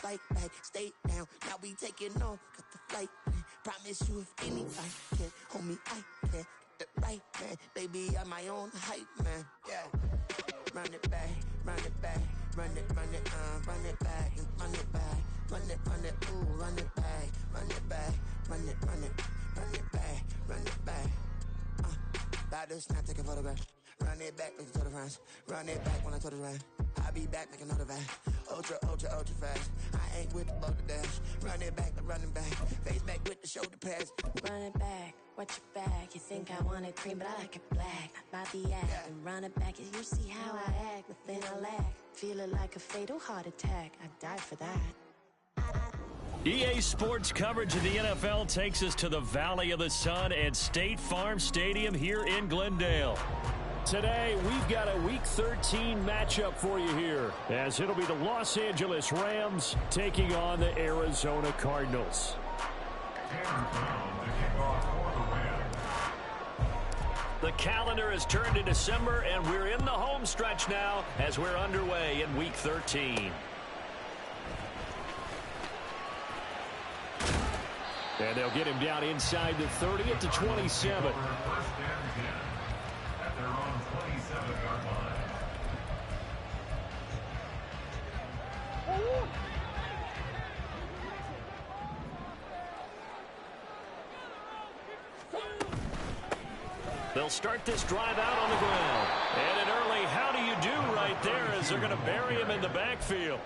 fight back, stay down. Now we taking on, got the flight plan. Promise you if anybody can, homie, I can. Get the right man, baby, I'm my own hype man. Yeah. Run it back, run it back, run it back, and run it back, ooh, run it back, run it back, run it back, run it back. About to snap, take a photograph. Run it back, make it to the friends. Run it back when I told it right. I'll be back, make another back. Ultra fast. I ain't with the boat to dash. Run it back, I'm running back. Face back with the shoulder pads. Run it back, watch your back. You think I want it cream, but I like it black. About the act, yeah. And run it back. You see how I act, nothing I lack. Feeling like a fatal heart attack. I'd die for that. EA Sports coverage of the NFL takes us to the Valley of the Sun at State Farm Stadium here in Glendale. Today, we've got a Week 13 matchup for you here, as it'll be the Los Angeles Rams taking on the Arizona Cardinals. The calendar has turned to December, and we're in the home stretch now as we're underway in Week 13. And they'll get him down inside the 30 at the 27. They'll start this drive out on the ground. And an early how do you do right there as they're going to bury him in the backfield.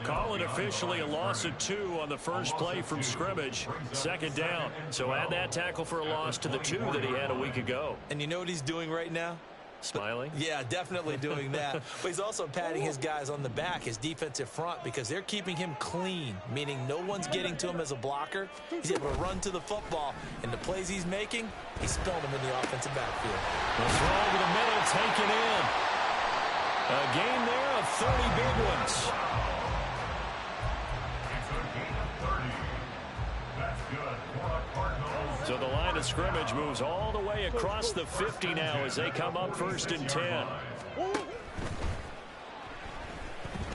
Call it officially a loss of 2 on the first play from scrimmage. Second down. So add that tackle for a loss to the 2 that he had a week ago. And you know what he's doing right now? Smiling? Yeah, definitely doing that. But he's also patting his guys on the back, his defensive front, because they're keeping him clean, meaning no one's getting to him as a blocker. He's able to run to the football, and the plays he's making, he's spelling them in the offensive backfield. The throw over the middle, taken in. A gain there of 30 big ones. So the line of scrimmage moves all the way across the 50 now as they come up 1st and 10.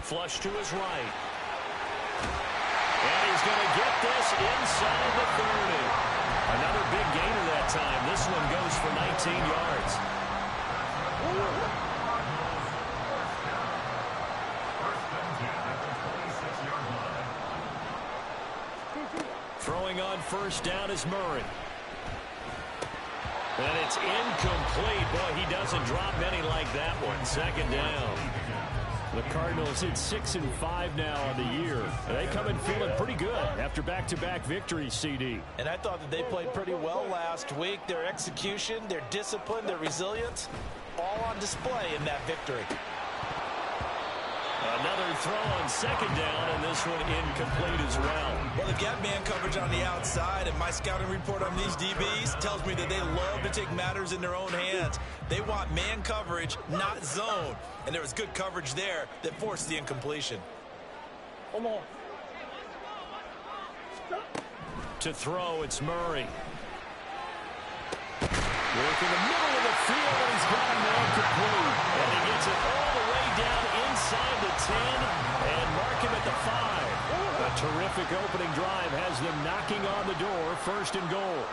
Flush to his right. And he's going to get this inside the 30. Another big gainer that time. This one goes for 19 yards. Throwing on first down is Murray. And it's incomplete. Boy, he doesn't drop many like that one. 2nd down. The Cardinals hit 6-5 now on the year. And they come in feeling pretty good after back-to-back victories, CD. And I thought that they played pretty well last week. Their execution, their discipline, their resilience, all on display in that victory. Another throw on 2nd down, and this one incomplete as well. Well, they've got man coverage on the outside, and my scouting report on these DBs tells me that they love to take matters in their own hands. They want man coverage, not zone. And there was good coverage there that forced the incompletion. To throw, it's Murray. Work in the middle of the field, and he's got him incomplete. And he gets it all the way down inside the 10 and mark him at the 5. A terrific opening drive has them knocking on the door, 1st and goal.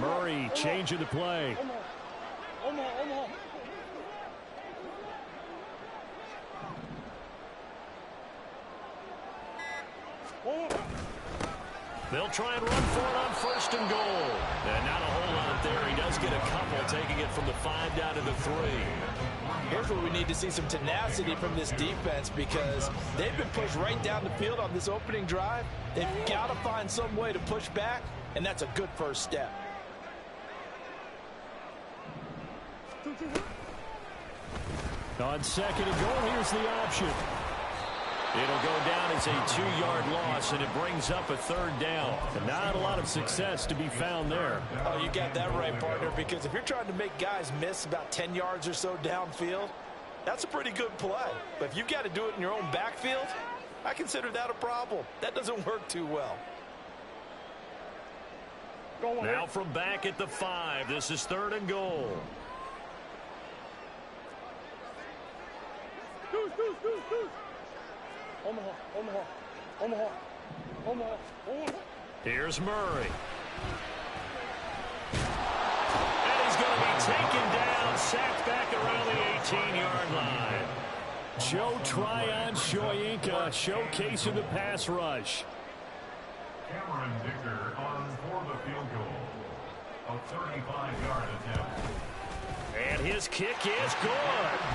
Murray changing the play. They'll try and run for it on 1st and goal. And not a whole lot there. He does get a couple, taking it from the 5 down to the 3. Here's where we need to see some tenacity from this defense, because they've been pushed right down the field on this opening drive. They've got to find some way to push back, and that's a good first step. On 2nd and goal, here's the option. It'll go down as a 2-yard loss, and it brings up a 3rd down. And not a lot of success to be found there. Oh, you got that right, partner, because if you're trying to make guys miss about 10 yards or so downfield, that's a pretty good play. But if you've got to do it in your own backfield, I consider that a problem. That doesn't work too well. Now from back at the 5, this is 3rd and goal. Here's Murray. And he's going to be taken down, sacked back around the 18-yard line. Joe Tryon-Shoyinka showcasing the pass rush. Cameron Dicker on for the field goal. A 35-yard attempt. And his kick is good.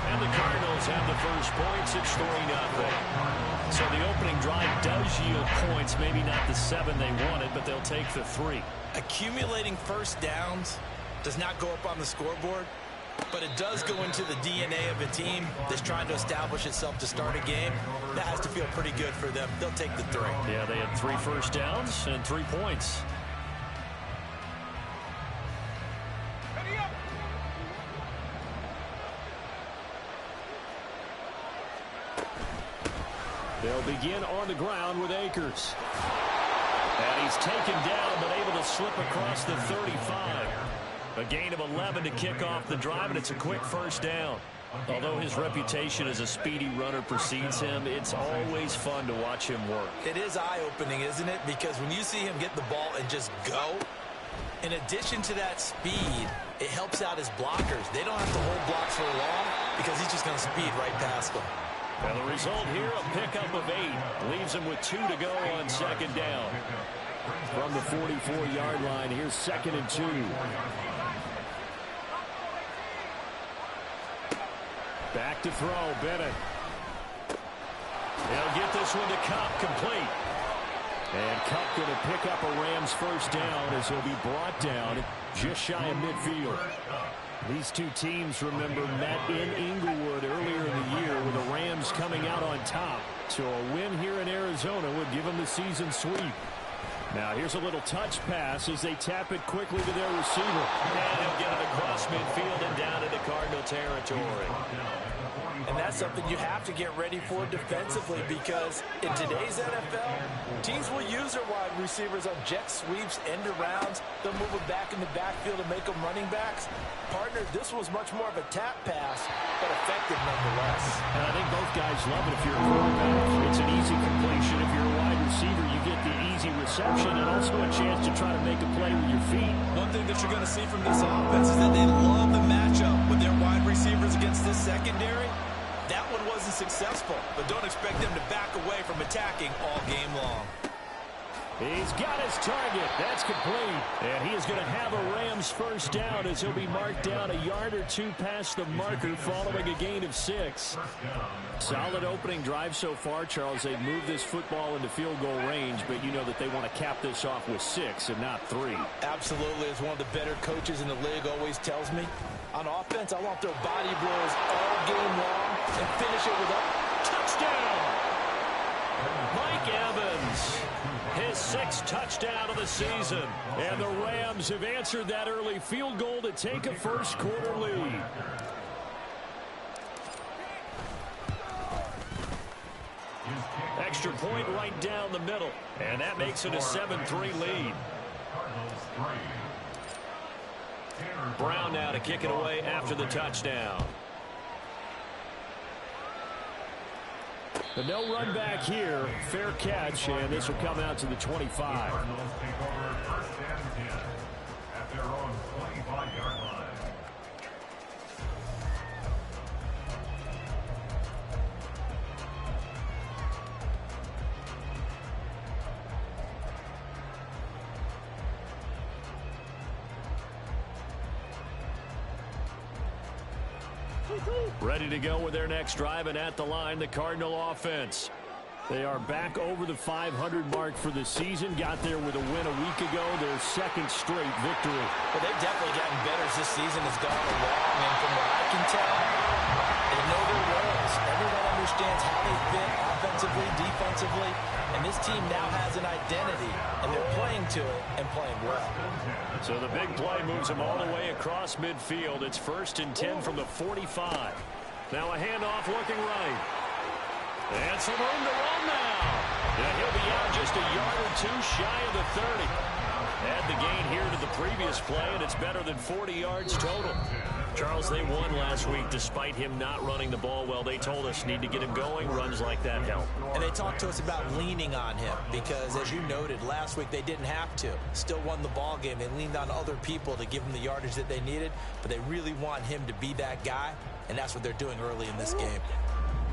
And the Cardinals have the first points. It's 3-0. So the opening drive does yield points. Maybe not the 7 they wanted, but they'll take the 3. Accumulating first downs does not go up on the scoreboard, but it does go into the DNA of a team that's trying to establish itself to start a game. That has to feel pretty good for them. They'll take the 3. Yeah, they had 3 first downs and 3 points. They'll begin on the ground with Akers. And he's taken down, but able to slip across the 35. A gain of 11 to kick off the drive, and it's a quick first down. Although his reputation as a speedy runner precedes him, it's always fun to watch him work. It is eye-opening, isn't it? Because when you see him get the ball and just go, in addition to that speed, it helps out his blockers. They don't have to hold blocks for long because he's just going to speed right past them. And the result here, a pickup of 8. Leaves him with 2 to go on second down. From the 44-yard line, here's 2nd and 2. Back to throw, Bennett. He'll get this one to Cup, complete. And Cup going to pick up a Rams first down as he'll be brought down just shy of midfield. These two teams, remember, met in Inglewood earlier in the year with the Rams coming out on top. So a win here in Arizona would give them the season sweep. Now here's a little touch pass as they tap it quickly to their receiver. And he'll get it across midfield and down into Cardinal territory. And that's something you have to get ready for defensively, because in today's NFL, teams will use their wide receivers on jet sweeps, end arounds. They'll move them back in the backfield and make them running backs. Partner, this was much more of a tap pass, but effective nonetheless. And I think both guys love it if you're a quarterback. It's an easy completion. If you're a wide receiver, you get the easy reception and also a chance to try to make a play with your feet. One thing that you're going to see from this offense is that they love the matchup with their wide receivers against this secondary. That one wasn't successful, but don't expect them to back away from attacking all game long. He's got his target. That's complete. And he is going to have a Rams first down as he'll be marked down a yard or 2 past the marker following a gain of 6. Solid opening drive so far, Charles. They've moved this football into field goal range, but you know that they want to cap this off with 6 and not 3. Absolutely. As one of the better coaches in the league always tells me, on offense, I want their body blows all game long and finish it with a touchdown. Mike Evans, his 6th touchdown of the season. And the Rams have answered that early field goal to take a first quarter lead. Extra point right down the middle. And that makes it a 7-3 lead. Brown now to kick it away after the touchdown. The no run back here. Fair catch, and this will come out to the 25. Cardinals take over 1st and 10 at their own 25-yard line. Ready to go with their next drive, and at the line, the Cardinal offense. They are back over the 500 mark for the season. Got there with a win a week ago, their 2nd straight victory. Well, they've definitely gotten better as this season has gone along, and from what I can tell, they know their roles. Everyone understands how they fit offensively, defensively, and this team now has an identity, and they're playing to it and playing well. So the big play moves them all the way across midfield. It's 1st and 10 from the 45. Now a handoff looking right. And some room to run now. And he'll be out just a yard or 2 shy of the 30. Add the gain here to the previous play, and it's better than 40 yards total. Charles, they won last week despite him not running the ball well. They told us need to get him going. Runs like that help. And they talked to us about leaning on him because, as you noted, last week they didn't have to. Still won the ball game. They leaned on other people to give them the yardage that they needed, but they really want him to be that guy, and that's what they're doing early in this game.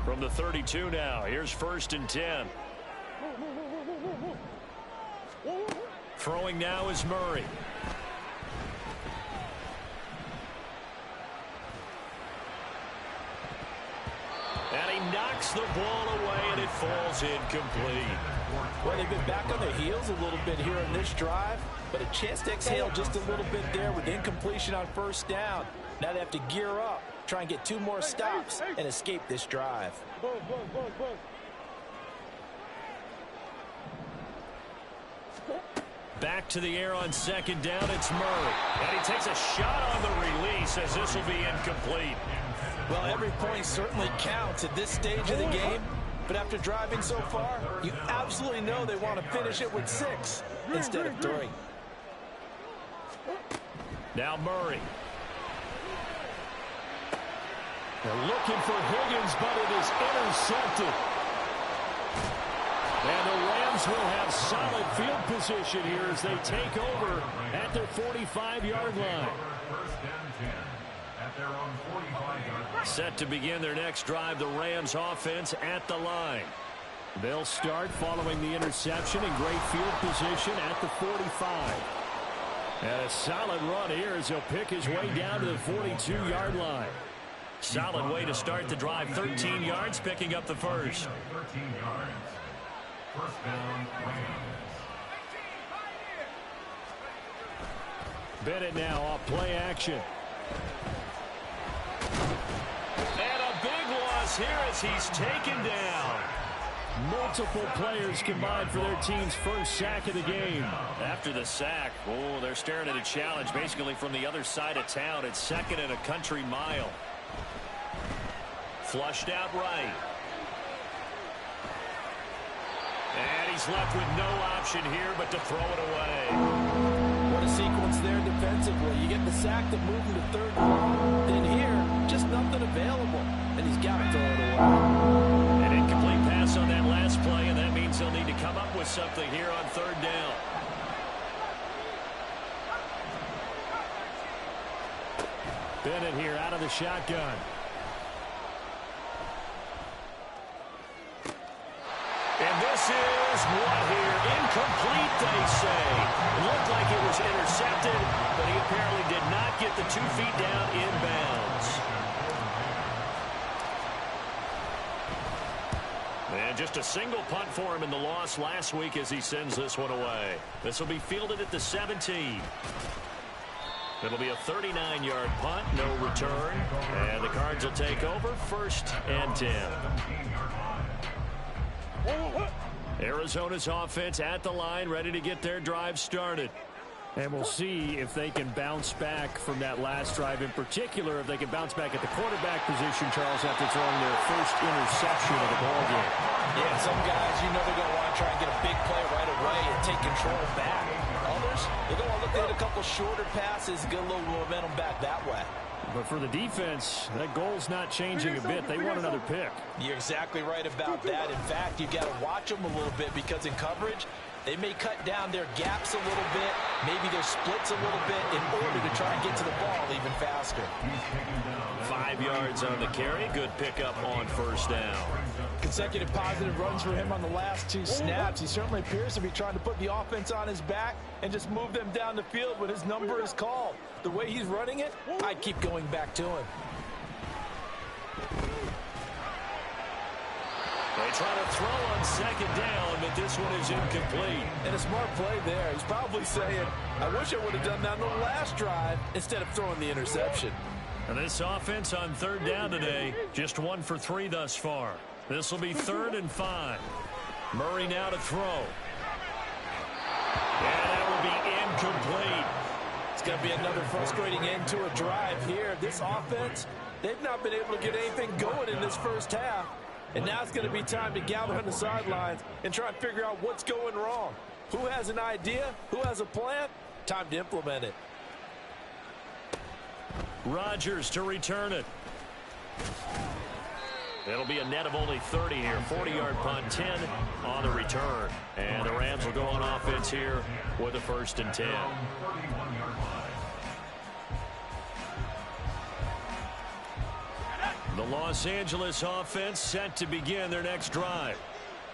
From the 32 now, here's 1st and 10. Throwing now is Murray. And he knocks the ball away, and it falls incomplete. Well, they've been back on their heels a little bit here in this drive, but a chance to exhale just a little bit there with incompletion on 1st down. Now they have to gear up, try and get 2 more stops, and escape this drive. Back to the air on 2nd down, it's Murray. And he takes a shot on the release as this will be incomplete. Well, every point certainly counts at this stage of the game, but after driving so far, you absolutely know they want to finish it with 6 instead of 3. Now Murray. They're looking for Higgins, but it is intercepted. And the Rams will have solid field position here as they take over at their 45-yard line. Set to begin their next drive, the Rams offense at the line. They'll start following the interception in great field position at the 45. And a solid run here as he'll pick his way down to the 42-yard line. Solid way to start the drive. 13 yards, picking up the first. 13 yards. 1st down, Rams. Bennett now off play action. And a big loss here as he's taken down. Multiple players combined for their team's first sack of the game. After the sack, oh, they're staring at a challenge basically from the other side of town. It's 2nd and a country mile. Flushed out right. And he's left with no option here but to throw it away. What a sequence there defensively. You get the sack that moved him to 3rd and long. Then here, just nothing available. And he's got to throw it away. An incomplete pass on that last play, and that means they'll need to come up with something here on 3rd down. Bennett here out of the shotgun. And this is what here? Incomplete, they say. It looked like it was intercepted, but he apparently did not get the 2 feet down inbounds. And just a single punt for him in the loss last week as he sends this one away. This will be fielded at the 17. It'll be a 39-yard punt, no return. And the Cards will take over 1st and 10. Arizona's offense at the line, ready to get their drive started. And we'll see if they can bounce back from that last drive, in particular, if they can bounce back at the quarterback position, Charles, after throwing their first interception of the ballgame. Yeah, some guys, you know they're going to want to try and get a big play right away and take control back. Others, they're going to look at a couple shorter passes, get a little momentum back that way. But for the defense, that goal's not changing a bit. They want another pick. You're exactly right about that. In fact, you got to watch them a little bit because in coverage, they may cut down their gaps a little bit, maybe their splits a little bit in order to try and get to the ball even faster. 5 yards on the carry. Good pickup on 1st down. Consecutive positive runs for him on the last 2 snaps. He certainly appears to be trying to put the offense on his back and just move them down the field when his number is called. The way he's running it, I'd keep going back to him. They try to throw on 2nd down, but this one is incomplete. And a smart play there. He's probably saying, I wish I would have done that on the last drive instead of throwing the interception. And this offense on 3rd down today, just 1 for 3 thus far. This will be 3rd and 5. Murray now to throw. And that will be incomplete. It's going to be another frustrating end to a drive here. This offense, they've not been able to get anything going in this first half. And now it's going to be time to gather on the sidelines and try and figure out what's going wrong. Who has an idea? Who has a plan? Time to implement it. Rodgers to return it. It'll be a net of only 30 here. 40-yard punt, 10 on the return. And the Rams will go on offense here with a 1st and 10. The Los Angeles offense set to begin their next drive.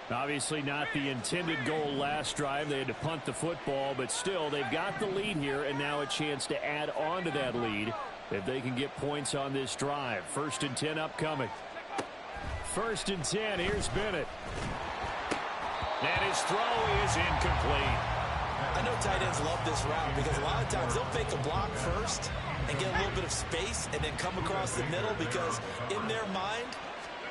Obviously not the intended goal last drive. They had to punt the football, but still they've got the lead here and now a chance to add on to that lead if they can get points on this drive. 1st and 10 upcoming. 1st and 10. Here's Bennett. And his throw is incomplete. I know tight ends love this route because a lot of times they'll fake a block first and get a little bit of space and then come across the middle because in their mind,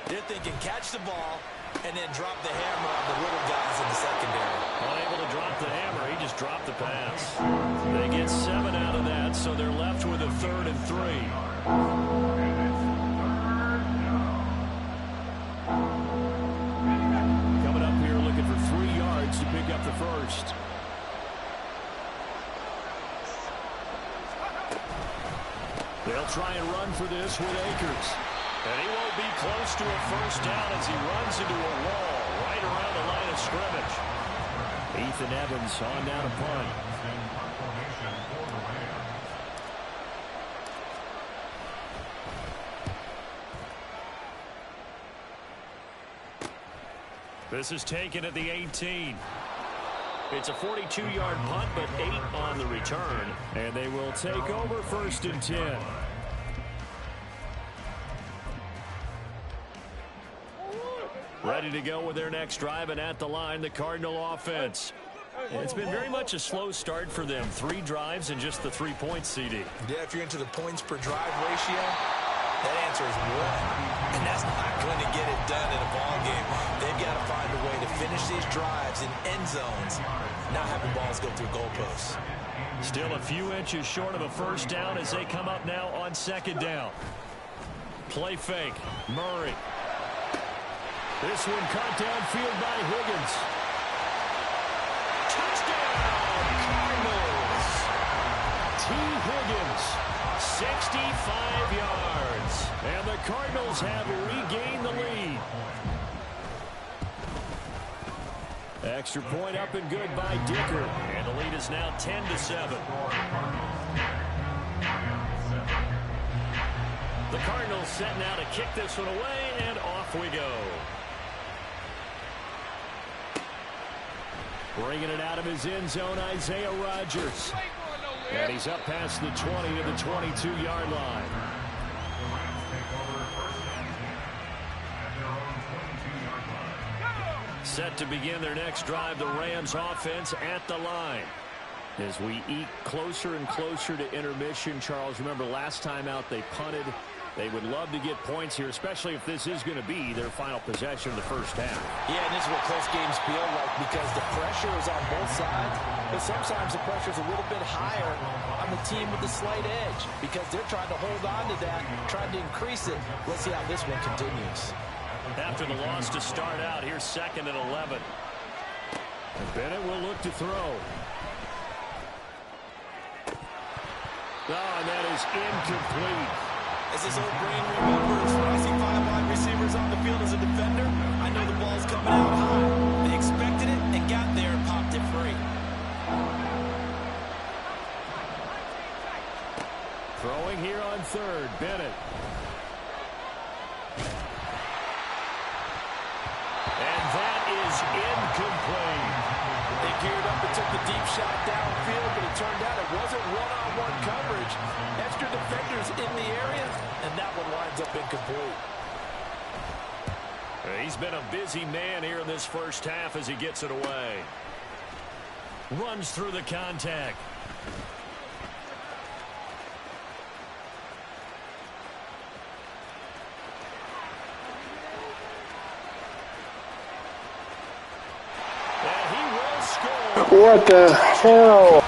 they're thinking catch the ball and then drop the hammer on the little guys in the secondary. Unable to drop the hammer, he just dropped the pass. They get 7 out of that, so they're left with a 3rd and 3. Coming up here looking for 3 yards to pick up the 1st. They'll try and run for this with Akers. And he won't be close to a 1st down as he runs into a wall right around the line of scrimmage. Ethan Evans on down to punt. This is taken at the 18. It's a 42-yard punt, but 8 on the return. And they will take over 1st and 10. Ready to go with their next drive, and at the line, the Cardinal offense. It's been very much a slow start for them. 3 drives and just the 3 points, CD. Yeah, if you're into the points per drive ratio, that answer is 1. And that's not going to get it done in a ball game. They've got to find a way to finish these drives in end zones, not having balls go through goalposts. Still a few inches short of a 1st down as they come up now on 2nd down. Play fake. Murray. This one caught downfield by Higgins. Touchdown, Cardinals. T. Higgins, 65 yards. And the Cardinals have regained the lead. Extra point up and good by Dicker. And the lead is now 10-7. The Cardinals set now to kick this one away, and off we go. Bringing it out of his end zone, Isaiah Rodgers. And he's up past the 20 to the 22-yard line. Set to begin their next drive, the Rams offense at the line. As we eke closer and closer to intermission, Charles, remember last time out they punted. They would love to get points here, especially if this is going to be their final possession of the 1st half. Yeah, and this is what close games feel like because the pressure is on both sides, but sometimes the pressure is a little bit higher on the team with the slight edge because they're trying to hold on to that, trying to increase it. Let's see how this one continues. After the loss to start out, here's 2nd and 11. And Bennett will look to throw. Oh, and that is incomplete. As his old brain remembers, when I see 5 wide receivers on the field as a defender, I know the ball's coming out high. They expected it and got there and popped it free. Throwing here on 3rd, Bennett. And that is incomplete. They geared up and took the deep shot downfield, but it turned out it wasn't one-on-one coverage. Extra defenders in the area, and that one winds up incomplete. He's been a busy man here in this 1st half as he gets it away. Runs through the contact. What the hell?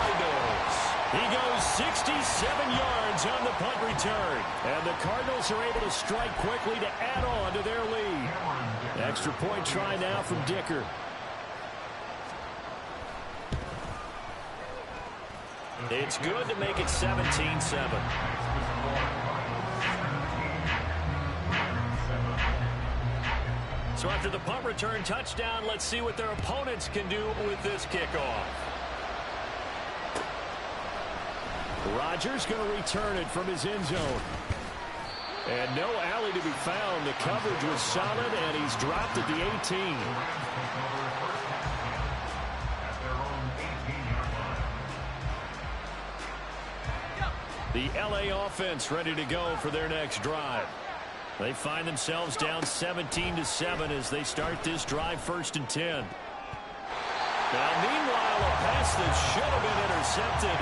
He goes 67 yards on the punt return. And the Cardinals are able to strike quickly to add on to their lead. Extra point try now from Dicker. It's good to make it 17-7. So after the punt return touchdown, let's see what their opponents can do with this kickoff. Rodgers going to return it from his end zone. And no alley to be found. The coverage was solid, and he's dropped at the 18. The LA offense ready to go for their next drive. They find themselves down 17-7 as they start this drive, 1st and 10. Now, meanwhile, a pass that should have been intercepted,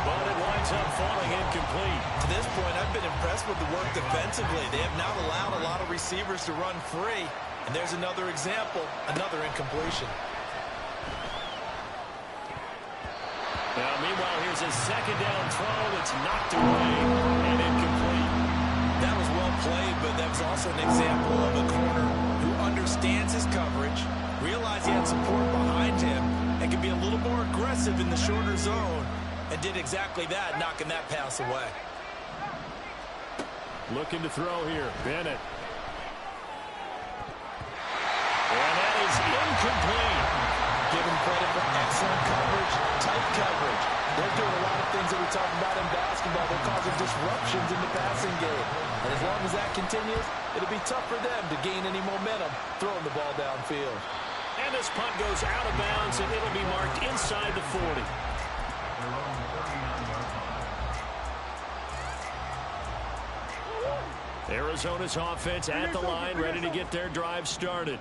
but it winds up falling incomplete. To this point, I've been impressed with the work defensively. They have not allowed a lot of receivers to run free. And there's another example, another incompletion. Now, meanwhile, here's a 2nd down throw that's knocked away and incomplete. That was well played, but that was also an example of a corner who understands his coverage, realized he had support behind him, and can be a little more aggressive in the shorter zone, and did exactly that, knocking that pass away. Looking to throw here, Bennett. And that is incomplete. Give him credit for excellent coverage, tight coverage. They're doing a lot of things that we talk about in basketball. They're causing disruptions in the passing game. And as long as that continues, it'll be tough for them to gain any momentum throwing the ball downfield. And this punt goes out of bounds, and it'll be marked inside the 40. Arizona's offense at the line, ready to get their drive started.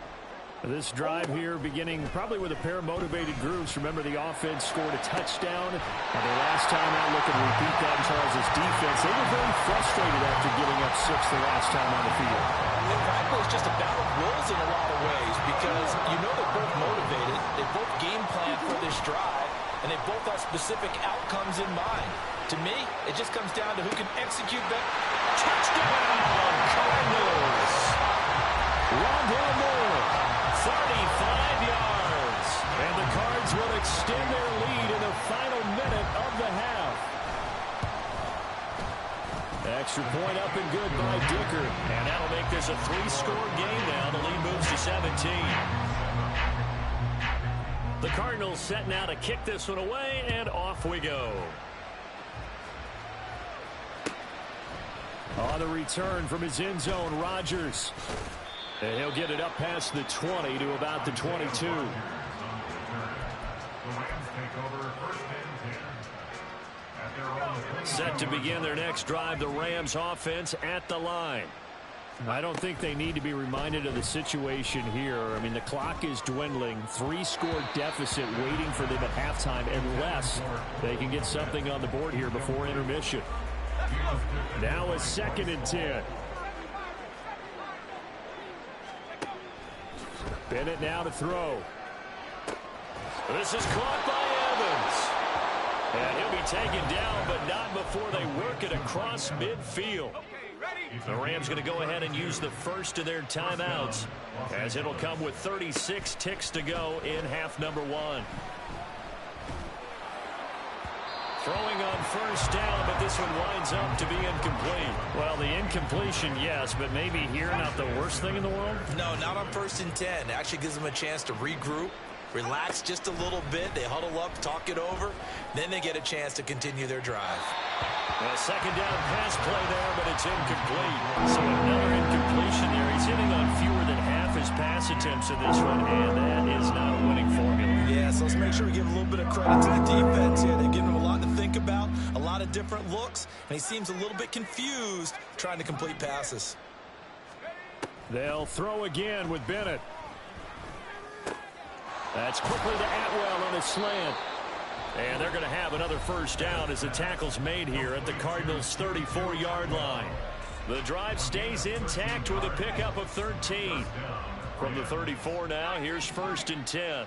This drive here beginning probably with a pair of motivated groups. Remember, the offense scored a touchdown. And their last time out, looking to repeat that in Charles' defense. They were very frustrated after giving up 6 the last time on the field. And frankly, it's just a battle of wills in a lot of ways because you know they're both motivated. They both game plan for this drive, and they both have specific outcomes in mind. To me, it just comes down to who can execute that. Touchdown, Cardinals! Rondell Moore, 35 yards. And the Cards will extend their lead in the final minute of the half. Extra point up and good by Dicker. And that'll make this a 3-score game now. The lead moves to 17. The Cardinals set now to kick this one away, and off we go. On the return from his end zone, Rodgers. And he'll get it up past the 20 to about the 22. Set to begin their next drive, the Rams offense at the line. I don't think they need to be reminded of the situation here. I mean, the clock is dwindling. 3-score deficit waiting for them at halftime unless they can get something on the board here before intermission. Now a 2nd and 10. Bennett now to throw. This is caught by Evans. And he'll be taken down, but not before they work it across midfield. The Rams going to go ahead and use the first of their timeouts, as it'll come with 36 ticks to go in half number 1. Throwing on 1st down, but this one winds up to be incomplete. Well, the incompletion, yes, but maybe here not the worst thing in the world? No, not on 1st and 10. It actually gives them a chance to regroup, relax just a little bit. They huddle up, talk it over. Then they get a chance to continue their drive. A 2nd down pass play there, but it's incomplete. So another incompletion there. He's hitting on fewer than half his pass attempts in this one, and that is not a winning formula. Yeah, so let's make sure we give a little bit of credit to the defense here. They've given him a lot to think about, a lot of different looks, and he seems a little bit confused trying to complete passes. They'll throw again with Bennett. That's quickly to Atwell on a slant. And they're going to have another 1st down as the tackle's made here at the Cardinals' 34-yard line. The drive stays intact with a pickup of 13. From the 34 now, here's 1st and 10.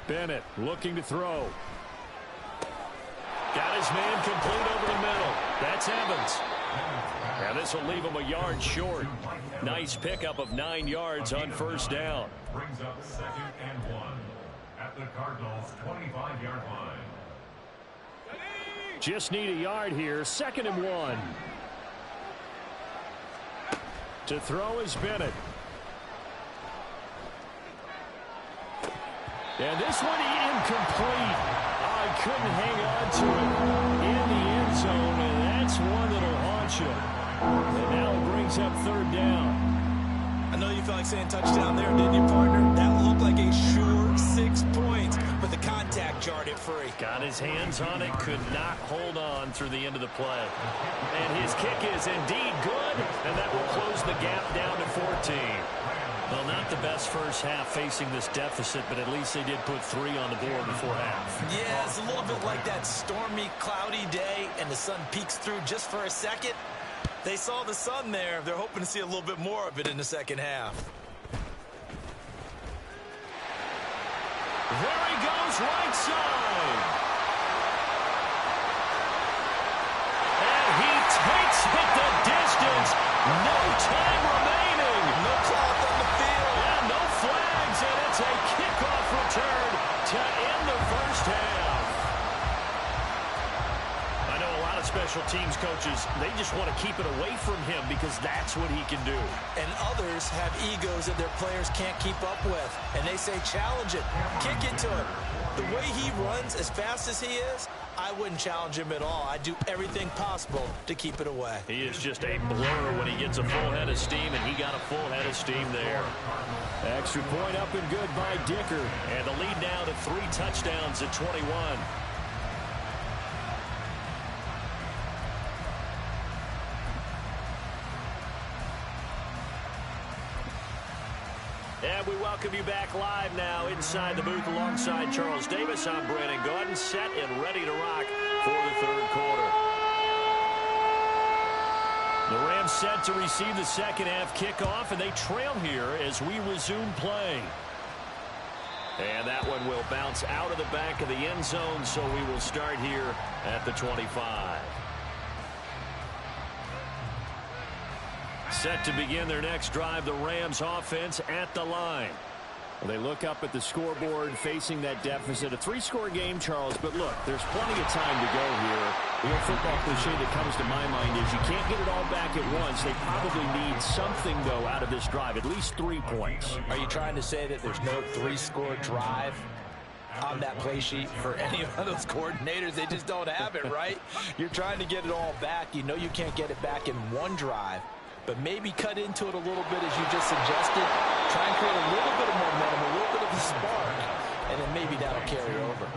Bennett looking to throw. Got his man complete over the middle. That's Evans. And this will leave him a yard short. Nice pickup of 9 yards on 1st down. Brings up 2nd and 1 at the Cardinals' 25-yard line. Just need a yard here. 2nd and 1. To throw is Bennett. And this one incomplete. I couldn't hang on to it in the end zone, and that's one that'll haunt you. And now it brings up third down. I know you felt like saying touchdown there, didn't you, partner? That looked like a sure 6 points, but the contact jarred it free. Got his hands on it, could not hold on through the end of the play. And his kick is indeed good, and that will close the gap down to 14. Well, not the best first half facing this deficit, but at least they did put 3 on the board before half. Yeah, it's a little bit like that stormy, cloudy day, and the sun peeks through just for a second. They saw the sun there. They're hoping to see a little bit more of it in the second half. There he goes, right side. And he takes it the distance. No time remaining. No clock on the field. Yeah, no flags, and it's a kickoff return to end the first half. I know a lot of special teams coaches, they just want to keep it away from him because that's what he can do. And others have egos that their players can't keep up with. And they say, challenge it. Kick it to him. The way he runs as fast as he is, I wouldn't challenge him at all. I'd do everything possible to keep it away. He is just a blur when he gets a full head of steam, and he got a full head of steam there. Extra point up and good by Dicker. And the lead now to 3 touchdowns at 21. And we welcome you back live now inside the booth alongside Charles Davis. I'm Brandon Gaudin, set and ready to rock for the third quarter. The Rams set to receive the second half kickoff, and they trail here as we resume play. And that one will bounce out of the back of the end zone, so we will start here at the 25. Set to begin their next drive, the Rams offense at the line. Well, they look up at the scoreboard facing that deficit. A 3-score game, Charles, but look, there's plenty of time to go here. The old football cliche that comes to my mind is you can't get it all back at once. They probably need something, though, out of this drive, at least 3 points. Are you trying to say that there's no 3-score drive on that play sheet for any of those coordinators? They just don't have it, right? You're trying to get it all back. You know you can't get it back in one drive. But maybe cut into it a little bit as you just suggested. Try and create a little bit of momentum, a little bit of a spark, and then maybe that'll carry over.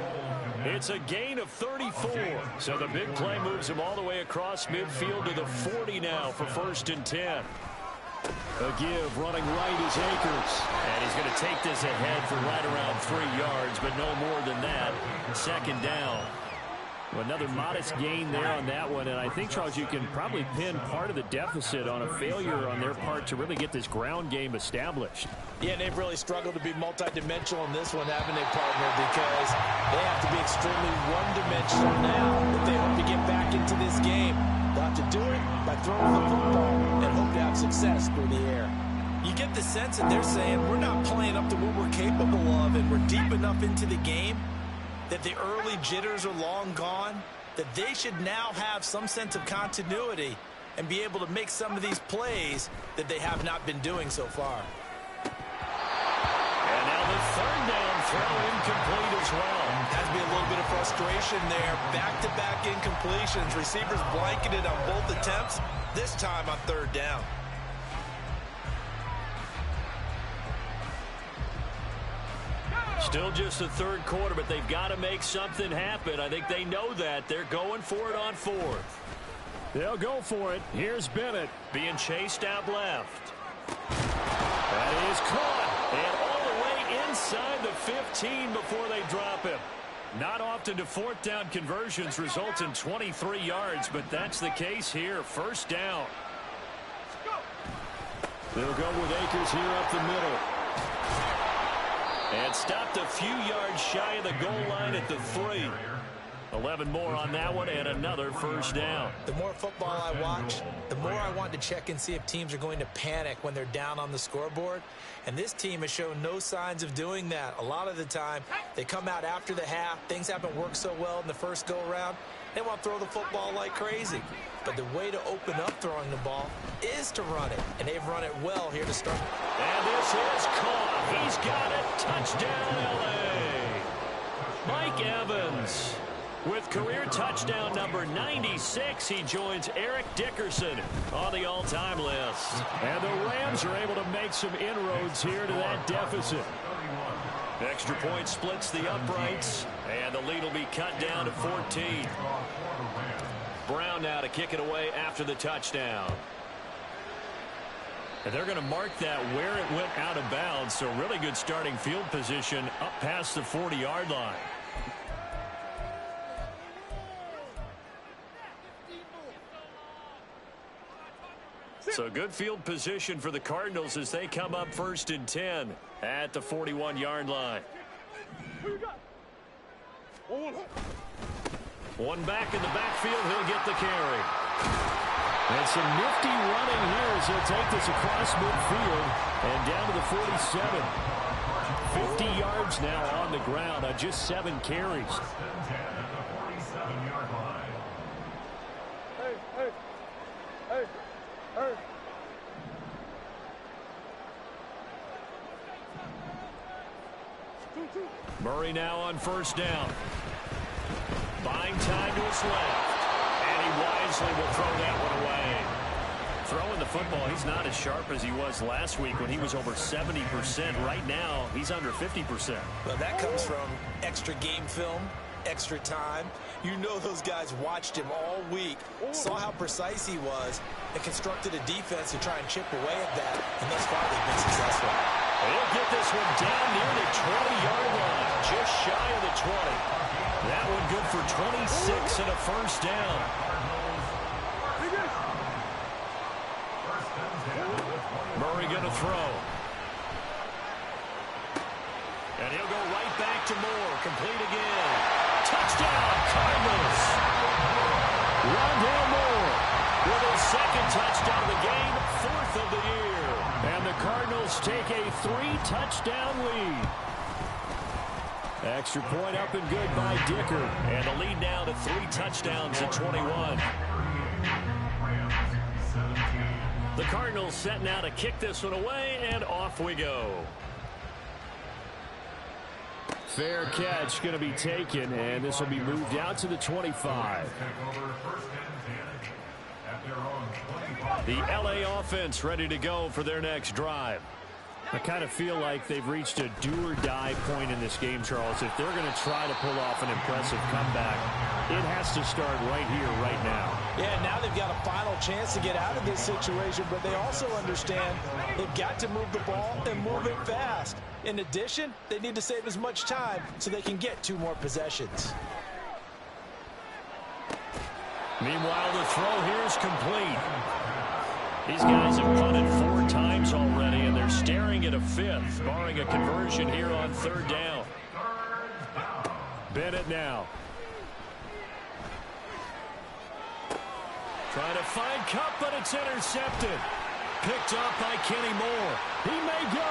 It's a gain of 34. So the big play moves him all the way across midfield to the 40 now for 1st and 10. A give running right is Akers. And he's going to take this ahead for right around 3 yards, but no more than that. 2nd down. Another modest gain there on that one, and I think, Charles, you can probably pin part of the deficit on a failure on their part to really get this ground game established. Yeah, they've really struggled to be multidimensional in this one, haven't they, partner? Because they have to be extremely one-dimensional now if they hope to get back into this game. They'll have to do it by throwing the football and hope to have success through the air. You get the sense that they're saying we're not playing up to what we're capable of, and we're deep enough into the game that the early jitters are long gone, that they should now have some sense of continuity and be able to make some of these plays that they have not been doing so far. And now the 3rd down throw incomplete as well. Has to be a little bit of frustration there. Back-to-back incompletions. Receivers blanketed on both attempts, this time on 3rd down. Still just the 3rd quarter, but they've got to make something happen. I think they know that. They're going for it on 4th. They'll go for it. Here's Bennett being chased out left. That is caught. And all the way inside the 15 before they drop him. Not often do 4th down conversions result in 23 yards, but that's the case here. 1st down. They'll go with Akers here up the middle. And stopped a few yards shy of the goal line at the 3. 11 more on that one and another 1st down. The more football I watch, the more I want to check and see if teams are going to panic when they're down on the scoreboard. And this team has shown no signs of doing that. A lot of the time, they come out after the half. Things haven't worked so well in the first go-around. They want to throw the football like crazy. But the way to open up throwing the ball is to run it. And they've run it well here to start. And this is caught. He's got it. Touchdown, LA. Mike Evans with career touchdown number 96. He joins Eric Dickerson on the all-time list. And the Rams are able to make some inroads here to that deficit. Extra point splits the uprights, and the lead will be cut down to 14. Brown now to kick it away after the touchdown. And they're going to mark that where it went out of bounds, so really good starting field position up past the 40-yard line. So good field position for the Cardinals as they come up 1st and 10 at the 41-yard line. One back in the backfield, he'll get the carry. And some nifty running here as he'll take this across midfield and down to the 47. 50 yards now on the ground on just 7 carries. Murray now on 1st down. Buying time to his left. And he wisely will throw that one away. Throwing the football, he's not as sharp as he was last week when he was over 70%. Right now, he's under 50%. Well, that comes from extra game film, extra time. You know those guys watched him all week, saw how precise he was, and constructed a defense to try and chip away at that. And thus far, they've been successful. He'll get this one down near the 20-yard line, just shy of the 20. That one good for 26 and a 1st down. Murray going to throw. And he'll go right back to Moore. Complete again. Touchdown, Cardinals. Rondale Moore with his 2nd touchdown of the game, 4th of the year. And the Cardinals take a 3-touchdown lead. Extra point up and good by Dicker. And the lead now to 3 touchdowns at 21. The Cardinals set now to kick this one away, and off we go. Fair catch going to be taken, and this will be moved out to the 25. The LA offense ready to go for their next drive. I kind of feel like they've reached a do-or-die point in this game, Charles. If they're going to try to pull off an impressive comeback, it has to start right here, right now. Yeah, now they've got a final chance to get out of this situation, but they also understand they've got to move the ball and move it fast. In addition, they need to save as much time so they can get 2 more possessions. Meanwhile, the throw here is complete. These guys have punted 4 times already, and they're staring at a 5th, barring a conversion here on 3rd down. Bennett now. Trying to find Cup, but it's intercepted. Picked up by Kenny Moore. He may go.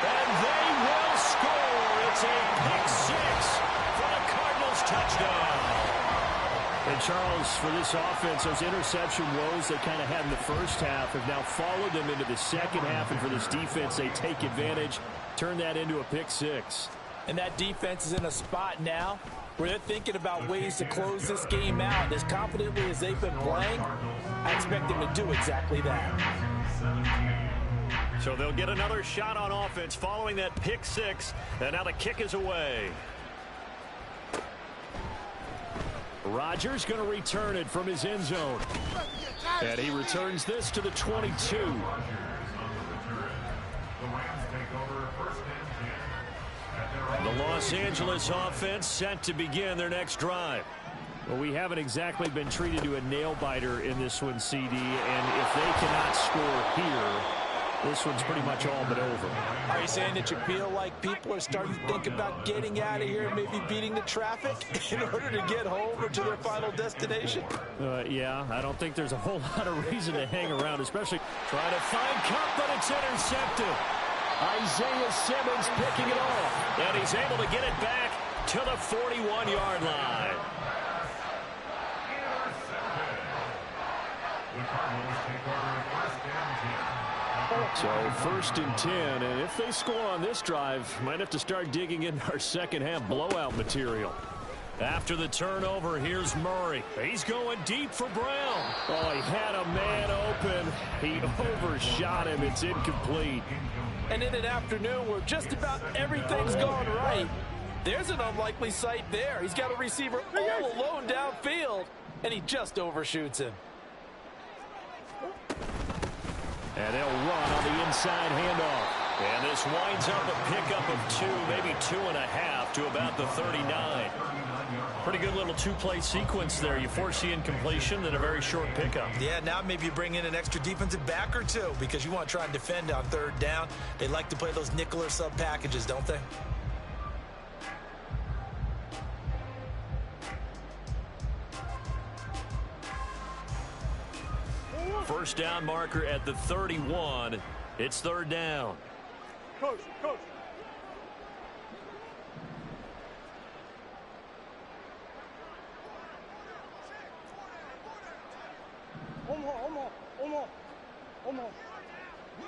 And they will score. It's a pick 6 for the Cardinals touchdown. And Charles, for this offense, those interception woes they kind of had in the first half have now followed them into the second half. And for this defense, they take advantage, turn that into a pick 6. And that defense is in a spot now where they're thinking about ways to close this game out. As confidently as they've been playing, I expect them to do exactly that. So they'll get another shot on offense following that pick 6. And now the kick is away. Rodgers going to return it from his end zone. And he returns this to the 22. The Los Angeles offense set to begin their next drive. Well, we haven't exactly been treated to a nail-biter in this one, CD. And if they cannot score here, this one's pretty much all but over. Are you saying that you feel like people are starting to think about getting out of here and maybe beating the traffic in order to get home or to their final destination? Yeah, I don't think there's a whole lot of reason to hang around, especially trying to find Cup, but it's intercepted. Isaiah Simmons picking it off, and he's able to get it back to the 41-yard line. So 1st and 10, and if they score on this drive, might have to start digging in our second half blowout material. After the turnover, here's Murray. He's going deep for Brown. Oh, he had a man open. He overshot him. It's incomplete. And in an afternoon where just about everything's gone right, there's an unlikely sight there. He's got a receiver all alone downfield, and he just overshoots him. And they'll run on the inside handoff. And this winds up a pickup of 2, maybe 2.5 to about the 39. Pretty good little two-play sequence there. You force the incompletion, then a very short pickup. Yeah, now maybe you bring in an extra defensive back or two because you want to try and defend on 3rd down. They like to play those nickel or sub packages, don't they? First down marker at the 31. It's 3rd down. Coach.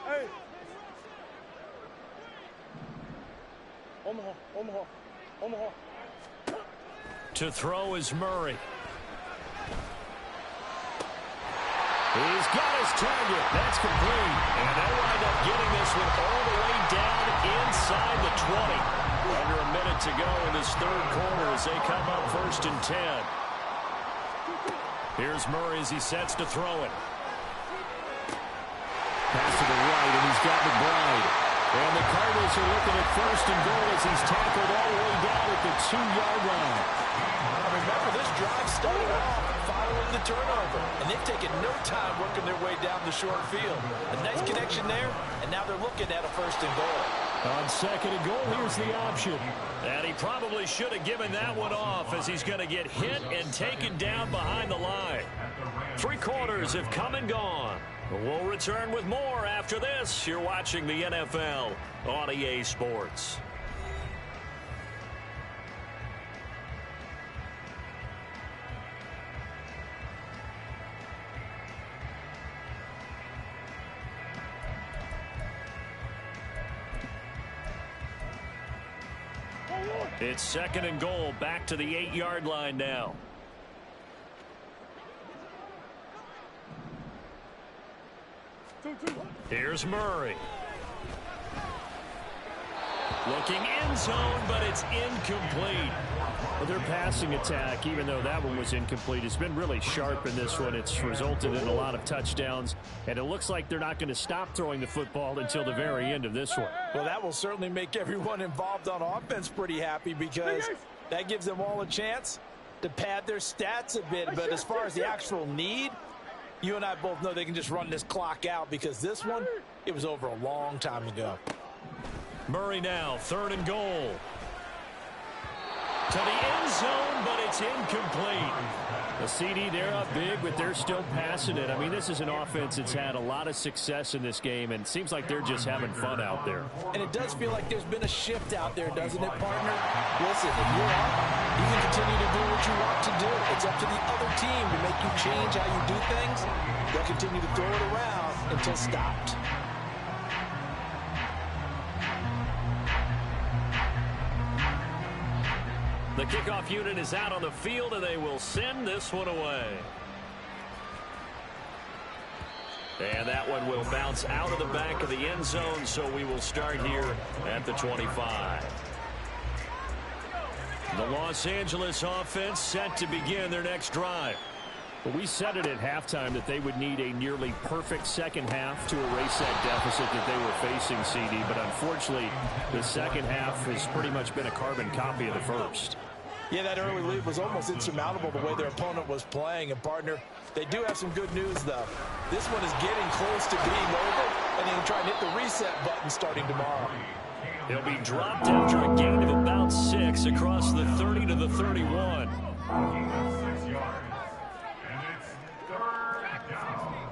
Hey. Omaha. To throw is Murray. He's got his target. That's complete. And they'll wind up getting this one all the way down inside the 20. Under a minute to go in this 3rd quarter as they come up 1st and 10. Here's Murray as he sets to throw it. Pass to the right, and he's got McBride. And the Cardinals are looking at 1st and goal as he's tackled all the way down at the 2-yard line. Remember, this drive started off following the turnover, and they've taken no time working their way down the short field. A nice connection there, and now they're looking at a 1st and goal. On 2nd and goal, here's the option. And he probably should have given that one off as he's going to get hit and taken down behind the line. 3 quarters have come and gone. We'll return with more after this. You're watching the NFL on EA Sports. It's 2nd and goal, back to the 8-yard line now. Here's Murray. Looking end zone, but it's incomplete. Well, their passing attack, even though that one was incomplete, has been really sharp in this one. It's resulted in a lot of touchdowns, and it looks like they're not going to stop throwing the football until the very end of this one. Well, that will certainly make everyone involved on offense pretty happy because that gives them all a chance to pad their stats a bit. But as far as the actual need, you and I both know they can just run this clock out because this one, it was over a long time ago. Murray now, 3rd and goal. To the end zone, but it's incomplete. The CD, they're up big, but they're still passing it. I mean, this is an offense that's had a lot of success in this game, and it seems like they're just having fun out there. And it does feel like there's been a shift out there, doesn't it, partner? Listen, if you're up, you can continue to do what you want to do. It's up to the other team to make you change how you do things. They'll continue to throw it around until stopped. The kickoff unit is out on the field, and they will send this one away. And that one will bounce out of the back of the end zone, so we will start here at the 25. The Los Angeles offense set to begin their next drive. Well, we said it at halftime that they would need a nearly perfect second half to erase that deficit that they were facing, CD. But unfortunately, the second half has pretty much been a carbon copy of the first. Yeah, that early lead was almost insurmountable the way their opponent was playing. And, partner, they do have some good news, though. This one is getting close to being over, and they can try and hit the reset button starting tomorrow. He'll be dropped after a gain of about 6 across the 30 to the 31. 6 yards. And it's 3rd down.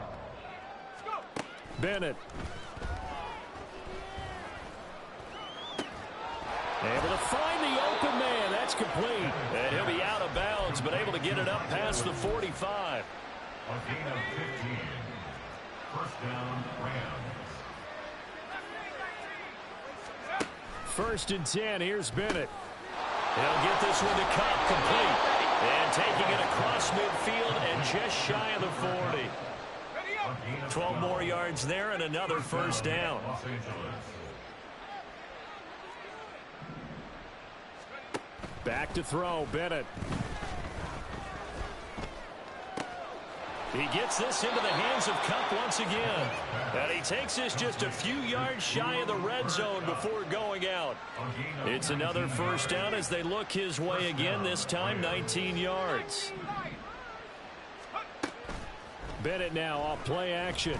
Bennett. Able to find the open man. That's complete. And he'll be out of bounds, but able to get it up past the 45. A gain of 15. 1st down, Rams. First and 10. Here's Bennett. He'll get this one to Cup, complete. And taking it across midfield and just shy of the 40. 12 more yards there and another first down. Back to throw, Bennett. He gets this into the hands of Cup once again. And he takes this just a few yards shy of the red zone before going out. It's another first down as they look his way again, this time 19 yards. Bennett now off play action.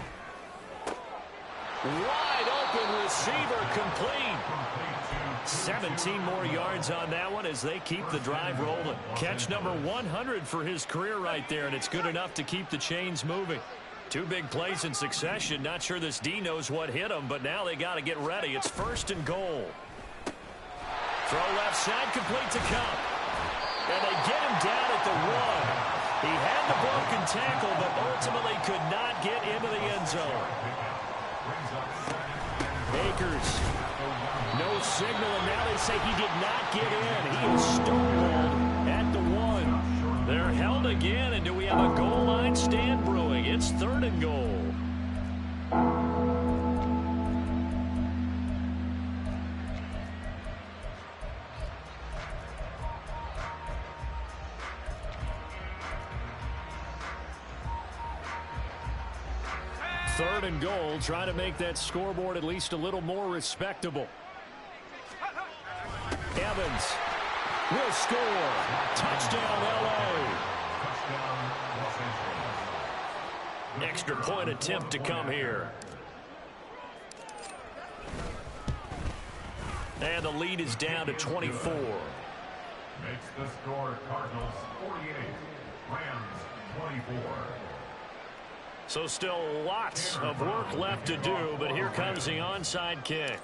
Wide open receiver, complete. 17 more yards on that one as they keep the drive rolling. Catch number 100 for his career right there, and it's good enough to keep the chains moving. Two big plays in succession. Not sure this D knows what hit him, but now they got to get ready. It's first and goal. Throw left side, complete to Cup. And they get him down at the 1. He had the broken tackle, but ultimately could not get into the end zone. Akers. No signal, and now they say he did not get in. He is stonewalled at the 1. They're held again, and do we have a goal line stand brewing? It's third and goal. Third and goal, trying to make that scoreboard at least a little more respectable. Evans will score. Touchdown, LA. Extra point attempt to come here. And the lead is down to 24. Makes the score Cardinals 48, Rams 24. So still lots of work left to do, but here comes the onside kick.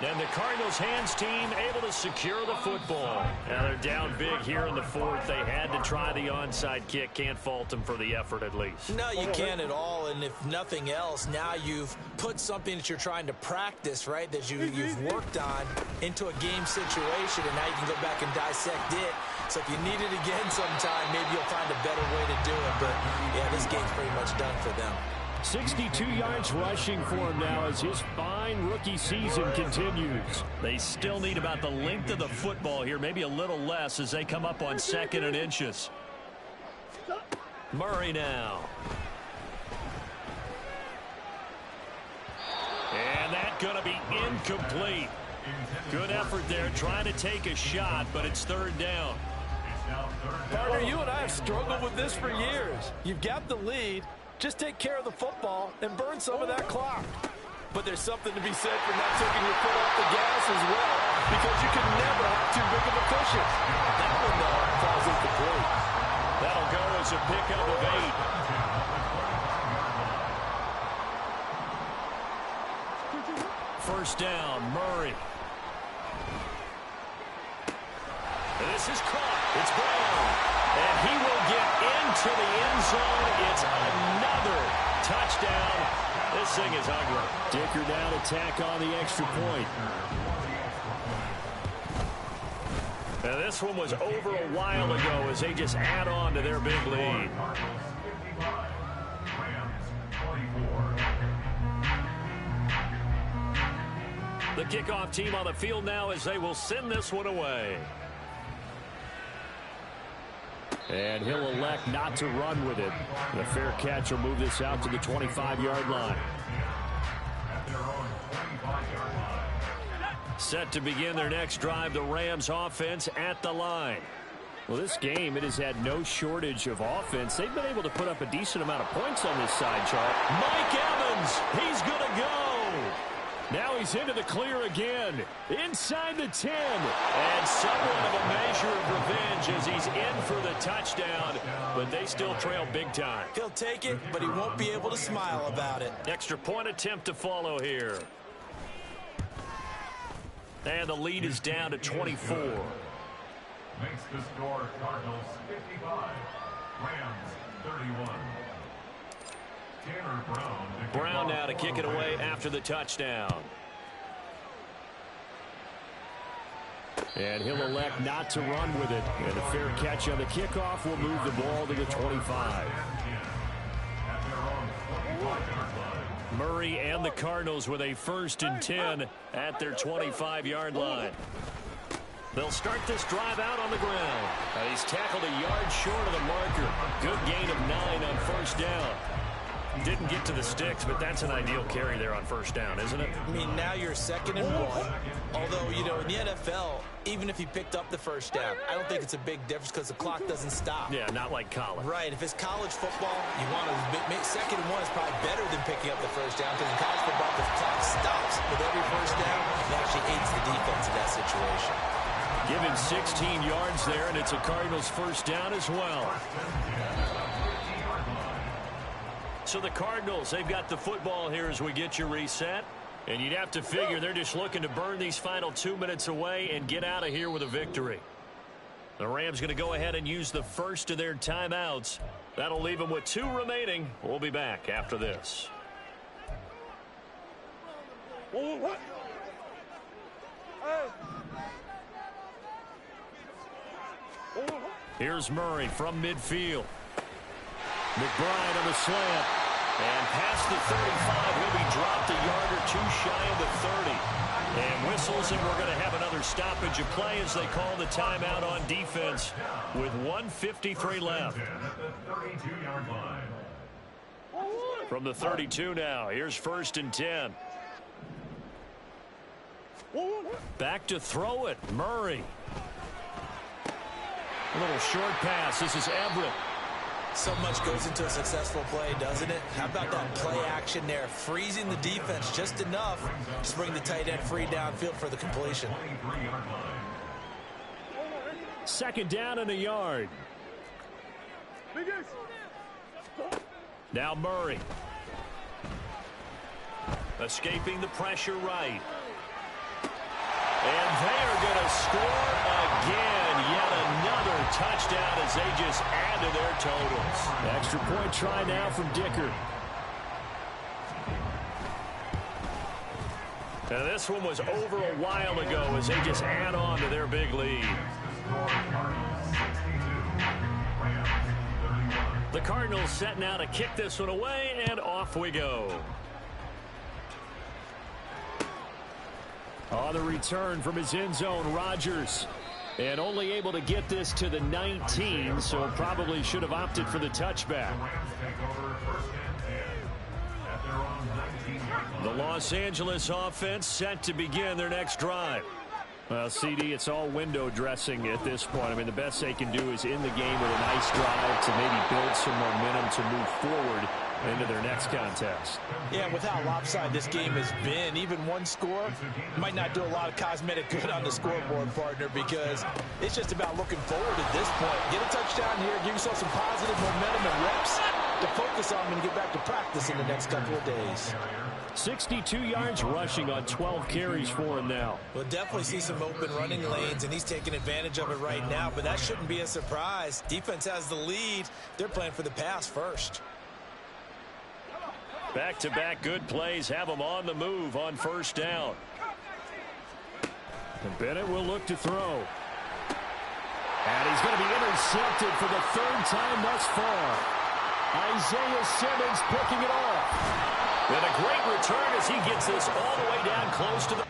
And the Cardinals hands team able to secure the football. Now they're down big here in the fourth. They had to try the onside kick. Can't fault them for the effort at least. No, you can't at all. And if nothing else, now you've put something that you're trying to practice, right, that you've worked on into a game situation, and now you can go back and dissect it. So if you need it again sometime, maybe you'll find a better way to do it. But, yeah, this game's pretty much done for them. 62 yards rushing for him now as his fine rookie season continues. They still need about the length of the football here, maybe a little less as they come up on 2nd and inches. Murray now. And that's going to be incomplete. Good effort there trying to take a shot, but it's third down. Partner, you and I have struggled with this for years. You've got the lead. Just take care of the football and burn some of that clock. But there's something to be said for not taking your foot off the gas as well, because you can never have too big of a cushion. That one, though, falls incomplete. That'll go as a pickup of 8. First down, Murray. This is caught. It's Brown. And he will get into the end zone. It's another touchdown. This thing is ugly. Dicker down to tack on the extra point. Now this one was over a while ago as they just add on to their big lead. The kickoff team on the field now as they will send this one away. And he'll elect not to run with it. The fair catch will move this out to the 25-yard line. Set to begin their next drive, the Rams offense at the line. Well, this game, it has had no shortage of offense. They've been able to put up a decent amount of points on this side, Charles. Mike Evans, he's going to go. Now he's into the clear again. Inside the 10. And somewhat of a measure of revenge as he's in for the touchdown. But they still trail big time. He'll take it, but he won't be able to smile about it. Extra point attempt to follow here. And the lead is down to 24. Makes the score Cardinals 55, Rams 31. Brown now to kick it away after the touchdown. And he'll elect not to run with it. And a fair catch on the kickoff will move the ball to the 25. Murray and the Cardinals with a 1st and 10 at their 25-yard line. They'll start this drive out on the ground. He's tackled a yard short of the marker. Good gain of 9 on 1st down. Didn't get to the sticks, but that's an ideal carry there on 1st down, isn't it? I mean, now you're 2nd and 1. Although, you know, in the NFL, even if he picked up the 1st down, I don't think it's a big difference because the clock doesn't stop. Yeah, not like college. Right. If it's college football, you want to make 2nd and 1 is probably better than picking up the 1st down because in college football, the clock stops with every 1st down. It actually aids the defense in that situation. Give him 16 yards there, and it's a Cardinals 1st down as well. So the Cardinals, they've got the football here as we get you reset. And you'd have to figure they're just looking to burn these final 2 minutes away and get out of here with a victory. The Rams going to go ahead and use the first of their timeouts. That'll leave them with 2 remaining. We'll be back after this. Here's Murray from midfield. McBride on the slant. And past the 35, he'll be dropped a yard or 2 shy of the 30. And whistles, and we're going to have another stoppage of play as they call the timeout on defense with 1:53 left. From the 32 now, here's 1st and 10. Back to throw it, Murray. A little short pass. This is Everett. So much goes into a successful play, doesn't it? How about that play action there? Freezing the defense just enough to bring the tight end free downfield for the completion. 2nd down and a yard. Now Murray. Escaping the pressure right. And they are going to score again. Yet another touchdown as they just add to their totals. Extra point try now from Dicker. Now this one was over a while ago as they just add on to their big lead. The Cardinals set now to kick this one away, and off we go. On the return from his end zone, Rodgers. And only able to get this to the 19, so probably should have opted for the touchback. The Los Angeles offense set to begin their next drive. Well, CD, it's all window dressing at this point. I mean, the best they can do is in the game with a nice drive to maybe build some momentum to move forward into their next contest. Yeah, with how lopsided this game has been, even one score might not do a lot of cosmetic good on the scoreboard, partner, because it's just about looking forward at this point. Get a touchdown here, give yourself some positive momentum and reps to focus on when you get back to practice in the next couple of days. 62 yards rushing on 12 carries for him now. We'll definitely see some open running lanes, and he's taking advantage of it right now, but that shouldn't be a surprise. Defense has the lead. They're playing for the pass first. Back-to-back good plays have them on the move on 1st down. And Bennett will look to throw. And he's going to be intercepted for the 3rd time thus far. Isaiah Simmons picking it off. And a great return as he gets this all the way down close to the...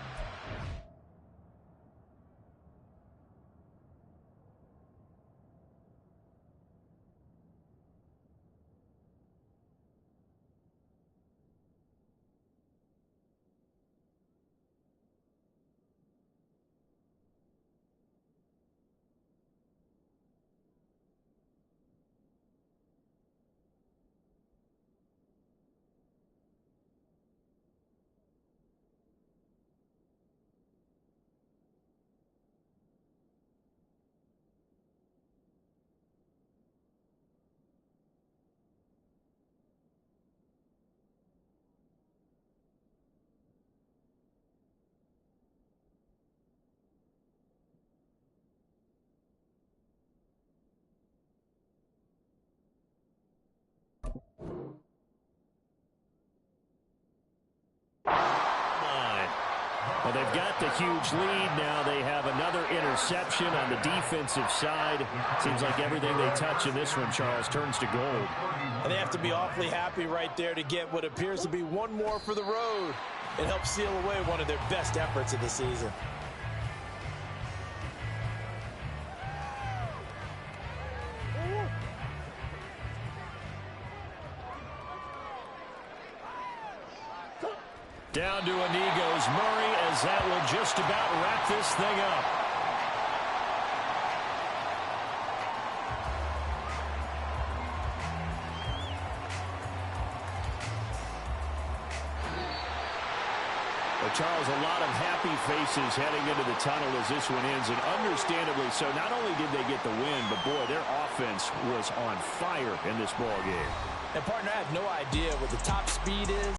Well, they've got the huge lead. Now they have another interception on the defensive side. Seems like everything they touch in this one, Charles, turns to gold. And they have to be awfully happy right there to get what appears to be one more for the road. It helps seal away one of their best efforts of the season. Down to a knee goes Murray, as that will just about wrap this thing up. Well, Charles, a lot of happy faces heading into the tunnel as this one ends, and understandably so. Not only did they get the win, but, boy, their offense was on fire in this ball game. And, partner, I have no idea what the top speed is.